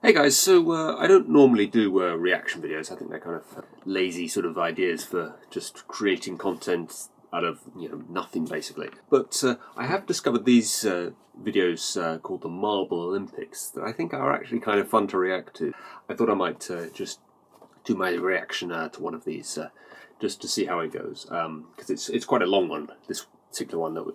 Hey guys, so I don't normally do reaction videos. I think they're kind of lazy sort of ideas for just creating content out of nothing basically. But I have discovered these videos called the MarbleLympics that I think are actually kind of fun to react to. I thought I might just do my reaction to one of these just to see how it goes, because it's quite a long one. This particular one that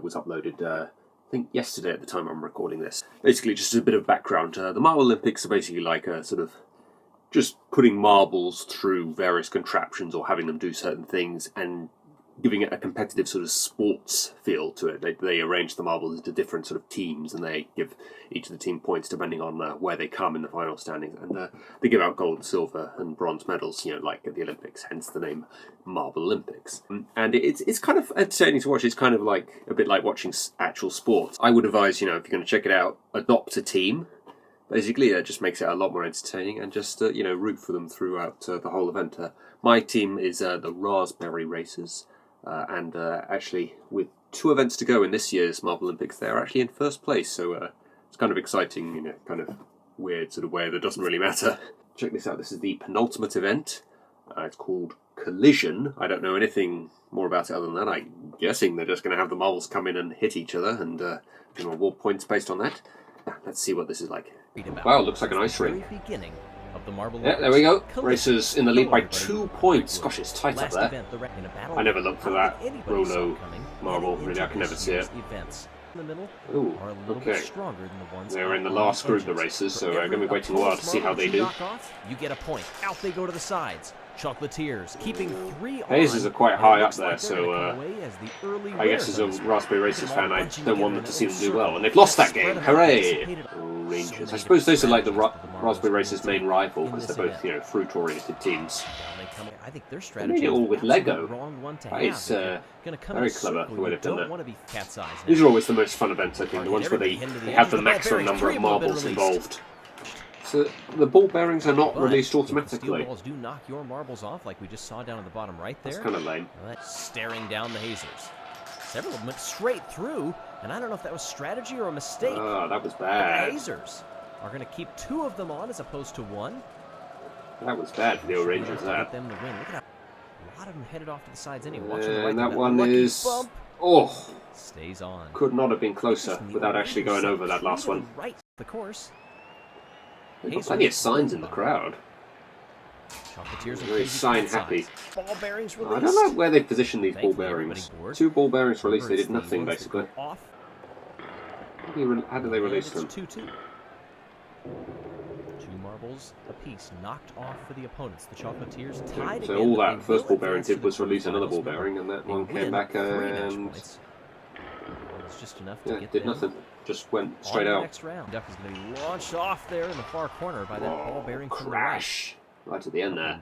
was uploaded. I think yesterday at the time I'm recording this. Basically, just a bit of background. The MarbleLympics are basically like a sort of just putting marbles through various contraptions or having them do certain things and giving it a competitive sort of sports feel to it. They arrange the marbles into different sort of teams and they give each of the team points depending on where they come in the final standings. And they give out gold, silver and bronze medals, like at the Olympics, hence the name MarbleLympics. And it's kind of entertaining to watch. It's kind of like a bit like watching actual sports. I would advise, if you're going to check it out, adopt a team. Basically, it just makes it a lot more entertaining and just, root for them throughout the whole event. My team is the Raspberry Racers. And actually, with 2 events to go in this year's MarbleLympics, they're actually in first place. So it's kind of exciting, kind of weird sort of way that doesn't really matter. Check this out. This is the penultimate event. It's called Collision. I don't know anything more about it other than that. I'm guessing they're just going to have the marbles come in and hit each other and award points based on that. Let's see what this is like. Wow, looks like an ice rink. Yeah, there we go. Racers in the lead by 2 points. Gosh, it's tight up there. I never looked for that Rolo marble, really. I can never see it. Ooh, okay. They're in the last group, the racers, so we're going to be waiting a while to see how they do. You get a point. Out they go to the sides. Chocolatiers keeping 3 Hazes are quite high up there, so I guess as a Raspberry Racers fan, I don't want them to see them do well. And they've lost that game. Hooray! Rangers. I suppose those are like the Raspberry Racers' main rival because they're both, fruit-oriented teams. I think their They strategy made it all with Lego. That is very clever the way they've done that. These are always the most fun events, I think. The ones where they have the maximum number of marbles involved. So the ball bearings are not released automatically. Balls do knock your marbles off, like we just saw down at the bottom right there. That's kind of lame. Staring down the hazers. Several of them went straight through, and I don't know if that was strategy or a mistake. Oh, that was bad. The hazers are going to keep 2 of them on as opposed to 1. That was bad for the old Rangers. Get them to win. Look at how a lot of them headed off to the sides anyway. And that one is Stays on. Could not have been closer without actually going over that last one. Right, the course. They've got plenty of signs in the crowd. Very sign happy. Ball bearings I don't know where they've positioned these ball bearings. 2 ball bearings released, they did nothing basically. How do they release them? 2 marbles apiece knocked off for the opponents. The Chocolatiers tied. So all that first ball bearing did was release another ball bearing, and that one came back and just enough to get did nothing. Just went straight out. Next round. Duck is going to be launched off there in the far corner by that ball bearing crash right at the end there.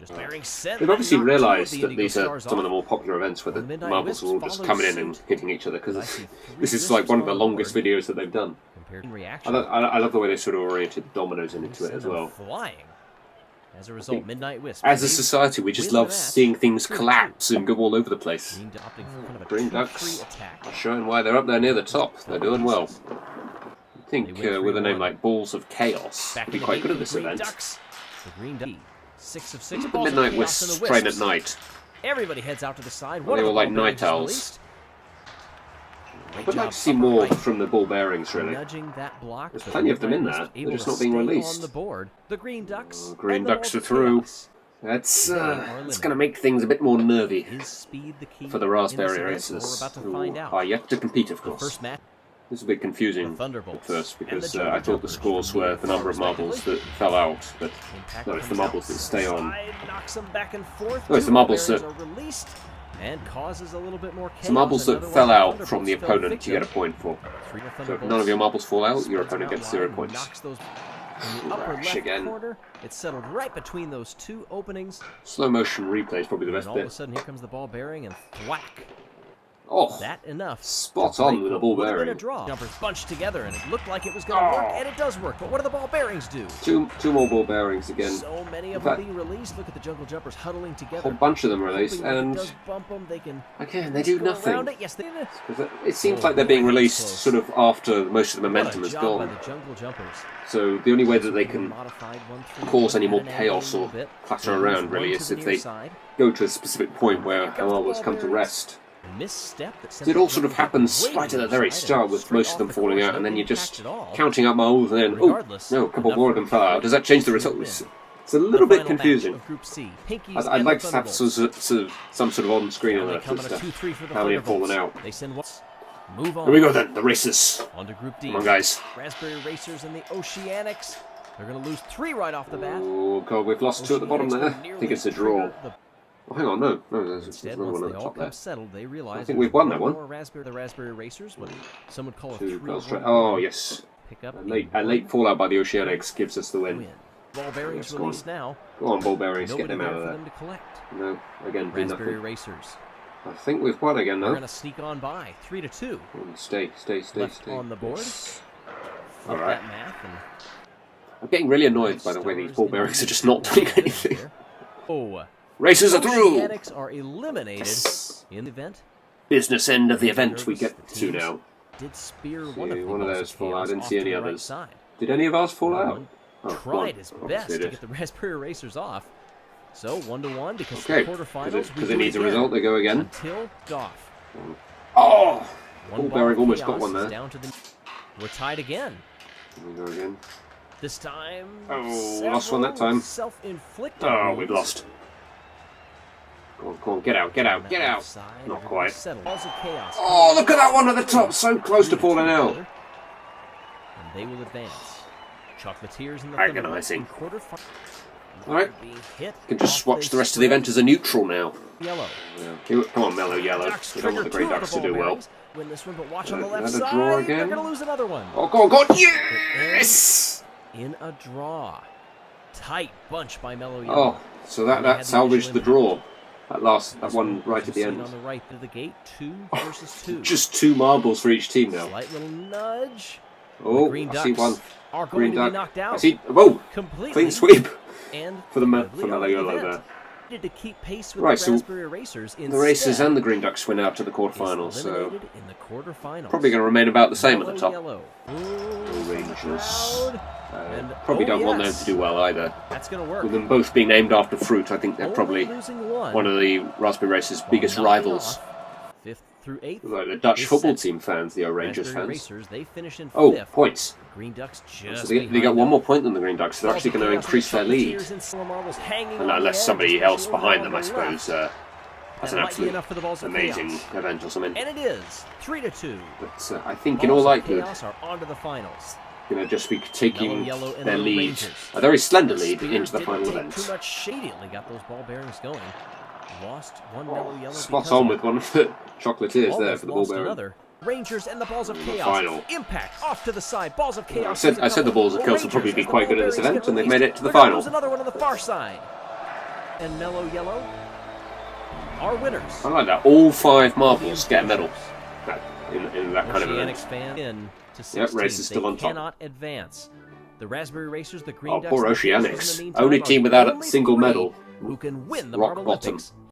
They've obviously realised that these are some of the more popular events where the marbles are all just coming in and hitting each other, because this is like one of the longest videos that they've done. I love the way they sort of oriented the dominoes into it as well. As a result, Midnight Wisp. As a society, we just love seeing things collapse and go all over the place. Green Ducks are showing why they're up there near the top. They're doing well. I think with a name like Balls of Chaos, would be quite good at this event. The Midnight Wisps train at night. Everybody heads out to the side. They all like night owls. I would like to see more from the ball bearings, really. There's plenty of them in there. They're just not being released. The Green Ducks. Green Ducks are through. That's going to make things a bit more nervy for the Raspberry Racers, who are yet to compete, of course. This is a bit confusing at first, because I thought the scores were the number of marbles that fell out, but no, it's the marbles that stay on. No, it's the marbles that... And causes a little bit more chaos. The marbles that fell out from the opponent you get a point for. So if none of your marbles fall out, your opponent gets 0 points. Crash again. It's settled right between those 2 openings. Slow motion replay is probably the best bit. All of a sudden, here comes the ball bearing and thwack. Oh, That enough. spot on with the ball Would have been bearing. a draw. Jumpers bunched together, and it looked like it was going to work, and it does work. But what do the ball bearings do? Two more ball bearings again. So many of In them fact, being released. Look at the jungle jumpers huddling A together. whole bunch of them released, Hoping when and it does bump them, they can again, they do go nothing. around it. Yes, they did. Because it seems like they're being released Close. sort of after most of the momentum What a has job by gone. the jungle jumpers. So the only way that they can Modified 1-3 cause any more at an chaos angle or a bit. clatter Moves around one really to is the if near they side. go to a specific point where Here comes the marbles ball come to bearings. rest. Misstep that sent It the all sort of jungle happens jumpers way right to at the the very side start and with straight most of off them the falling course. out, and then No you're impact just at all. counting up marbles, and then Regardless, no, a couple enough more of for them fell out. Does that change the result? win. It's a little The bit final match confusing. of Group C. Pinkies I'd and like the to have Thunderbolts. some sort of on-screen Now they alert come as in a to 2-3 for the how many have fallen Thunderbolts. out. They send once. Move on. Here we go then, the races. On to Group D. Come on, guys. Raspberry Racers and the Oceanics. They're going to lose 3 right off the bat. Oh God, we've lost 2 at the bottom Oceanics there. will I nearly think it's a draw. trigger the- Oh, hang on, no, there's Instead, another once one they at the all top come there. settled, they realize I think there's we've won that one. more the Raspberry Racers, what some would call a 2 goals straight. 3-1 Oh yes, pick up a late fallout by the Oceanics gives us the win. Ball bearings Yes, go on. released now. Go on, ball bearings, Nobody get them there out of for there. them to collect. No, again, do Raspberry nothing. Racers. I think we've won again They're though. going to sneak on by, 3-2. Stay. Left on the board. Yes. Flip All right. that math and I'm getting really annoyed by the way these ball bearings are just not doing anything. Oh, Races are through! Oceanics are eliminated in the event. Business end of the event we get to now. Did spear See, one of the one of balls those fall out. I chaos didn't off see to any the right others. side. Did any of ours fall out? One Oh, tried one. his Obviously best it to did. get the Raspberry Racers off. So 1-1 because Okay, the quarterfinals. because it needs a result, they go again. Until Goff. Oh! One Ball ball bearing of almost got chaos one is there. Down to the... We're tied again. Here we go again. This time. Oh, lost one that time. Self-inflicted. Oh, wounds. we've lost. Come on, get out. On that left Not side, quite. everybody's settled. Balls of chaos. Oh, look at that one at the top, so close to falling out. And they will advance. Chocolatiers in the Agonizing. quarterfinal. All right. Being hit You can just off watch the rest of the event as a neutral now. Yellow. Yeah. Come on, Mellow Yellow. Ducks We don't want the Grey trigger 2 of Ducks the to do ball well. bearings. Win this one, but watch on the Is left that a side. draw They're again? going to lose another one. Oh, go on. Yes! In a draw. Tight bunch by Mellow Yellow. Oh, so that salvaged the draw. That one right at the end. On the right of the gate, 2 versus 2. Just 2 marbles for each team now. Slight little nudge. Oh, the Green I see Ducks one. are going Green to Duck. be knocked out. I see. Whoa! Completely. Clean sweep And for Mellow completely Yellow event. there. Needed to keep pace with Right, the so Raspberry Racers. The Racers Instead, and the Green Ducks went out to the is quarterfinals, so eliminated in the quarterfinals. probably going to remain about the same at the top. Yellow. The Ooh, Rangers. And, Probably don't want them yes. to do well either. That's going to work. With them both being named after fruit, I think they're Only probably losing one. one of the Raspberry Racers' While biggest knocking rivals. off 5th through 8th. Like the Dutch is football set. team fans, the Rangers Raspberry fans. Racers, they finish in 5th. Oh, points. Green Ducks just So they behind got one them. more point than the Green Ducks. So they're actually going to increase their lead. And unless somebody else behind them, I suppose, that's an absolute amazing event or something. And it is 3-2. But I think in all likelihood, Chaos are on to the finals. going to just be taking Yellow, and their the lead, Rangers. a very slender lead, Spear into the didn't final take event. Too much shadily got those ball bearings going. Lost one Mellow Yellow. Spot because on of with one of the chocolatiers there almost for the ball lost bearing. another. Rangers and the balls of The chaos. final. Impact off to the side. Balls of chaos. I said the balls of chaos would probably be quite good at this event, and they've made it to the final. Another one on the far side. And Mellow Yellow are winners. I like that. All 5 marbles get a medal in that kind of Oceanics event. fan in to 16. Yep, Racers still They on top. cannot advance. The Raspberry Racers, the Green Oh, Ducks, poor and the Rangers in Oceanics. the meantime Only are team the without a only single 3 medal. who can win the Rock MarbleLympics. bottom.